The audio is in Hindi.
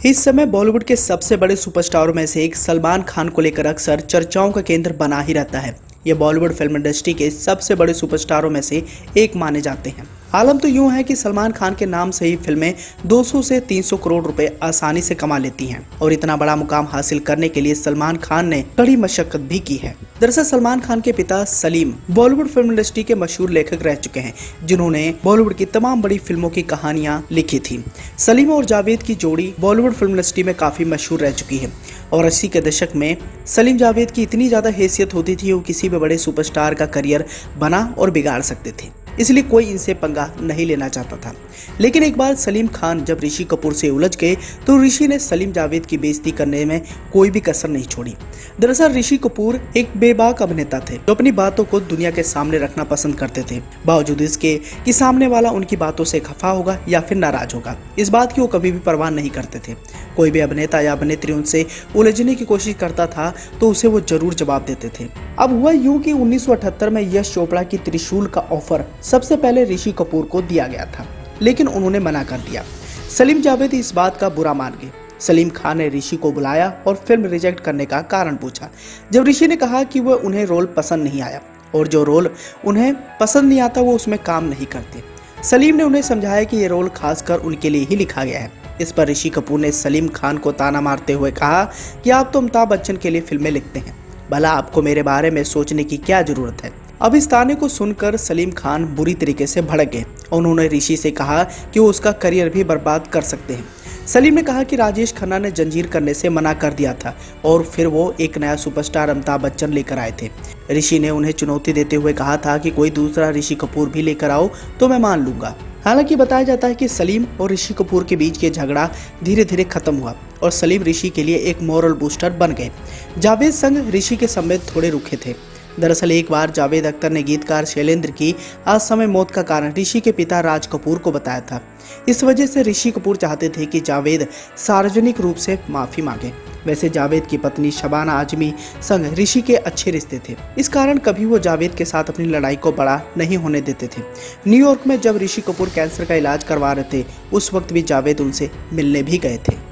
इस समय बॉलीवुड के सबसे बड़े सुपरस्टारों में से एक सलमान खान को लेकर अक्सर चर्चाओं का केंद्र बना ही रहता है। ये बॉलीवुड फिल्म इंडस्ट्री के सबसे बड़े सुपरस्टारों में से एक माने जाते हैं। आलम तो यूं है कि सलमान खान के नाम से ही फिल्में 200 से 300 करोड़ रुपए आसानी से कमा लेती हैं और इतना बड़ा मुकाम हासिल करने के लिए सलमान खान ने कड़ी मशक्कत भी की है। दरअसल सलमान खान के पिता सलीम बॉलीवुड फिल्म इंडस्ट्री के मशहूर लेखक रह चुके हैं, जिन्होंने बॉलीवुड की तमाम बड़ी फिल्मों की कहानियां लिखी थी। सलीम और जावेद की जोड़ी बॉलीवुड फिल्म इंडस्ट्री में काफी मशहूर रह चुकी है और 80 के दशक में सलीम जावेद की इतनी ज्यादा हैसियत होती थी, वो किसी भी बड़े सुपरस्टार का करियर बना और बिगाड़ सकते थे, इसलिए कोई इनसे पंगा नहीं लेना चाहता था। लेकिन एक बार सलीम खान जब ऋषि कपूर से उलझ गए तो ऋषि ने सलीम जावेद की बेइज्जती करने में कोई भी कसर नहीं छोड़ी। दरअसल ऋषि कपूर एक बेबाक अभिनेता थे जो अपनी बातों को दुनिया के सामने रखना पसंद करते थे, बावजूद इसके कि सामने वाला उनकी बातों से खफा होगा या फिर नाराज होगा। इस बात की वो कभी भी परवाह नहीं करते थे। कोई भी अभिनेता या अभिनेत्री उनसे उलझने की कोशिश करता था तो उसे वो जरूर जवाब देते थे। अब हुआ यूं कि 1978 में यश चोपड़ा की त्रिशूल का ऑफर सबसे पहले ऋषि कपूर को दिया गया था, लेकिन उन्होंने मना कर दिया। सलीम जावेद इस बात का बुरा मान गए। सलीम खान ने ऋषि को बुलाया और फिल्म रिजेक्ट करने का कारण पूछा। जब ऋषि ने कहा कि वह उन्हें रोल पसंद नहीं आया और जो रोल उन्हें पसंद नहीं आता वो उसमें काम नहीं करते, सलीम ने उन्हें समझाया कि ये रोल खासकर उनके लिए ही लिखा गया है। इस पर ऋषि कपूर ने सलीम खान को ताना मारते हुए कहा कि आप तो अमिताभ बच्चन के लिए फिल्में लिखते हैं, भला आपको मेरे बारे में सोचने की क्या जरूरत है। अब इस ताने को सुनकर सलीम खान बुरी तरीके से भड़क गए। उन्होंने ऋषि से कहा कि वो उसका करियर भी बर्बाद कर सकते हैं। सलीम ने कहा कि राजेश खन्ना ने जंजीर करने से मना कर दिया था और फिर वो एक नया सुपरस्टार अमिताभ बच्चन लेकर आए थे। ऋषि ने उन्हें चुनौती देते हुए कहा था कि कोई दूसरा ऋषि कपूर भी लेकर आओ तो मैं मान लूंगा। हालांकि बताया जाता है कि सलीम और ऋषि कपूर के बीच के झगड़ा धीरे धीरे खत्म हुआ और सलीम ऋषि के लिए एक मोरल बूस्टर बन गए। जावेद संग ऋषि के संबंध थोड़े रुखे थे। दरअसल एक बार जावेद अख्तर ने गीतकार शैलेंद्र की असमय मौत का कारण ऋषि के पिता राज कपूर को बताया था। इस वजह से ऋषि कपूर चाहते थे कि जावेद सार्वजनिक रूप से माफी मांगे। वैसे जावेद की पत्नी शबाना आजमी संग ऋषि के अच्छे रिश्ते थे, इस कारण कभी वो जावेद के साथ अपनी लड़ाई को बड़ा नहीं होने देते थे। न्यूयॉर्क में जब ऋषि कपूर कैंसर का इलाज करवा रहे थे, उस वक्त भी जावेद उनसे मिलने भी गए थे।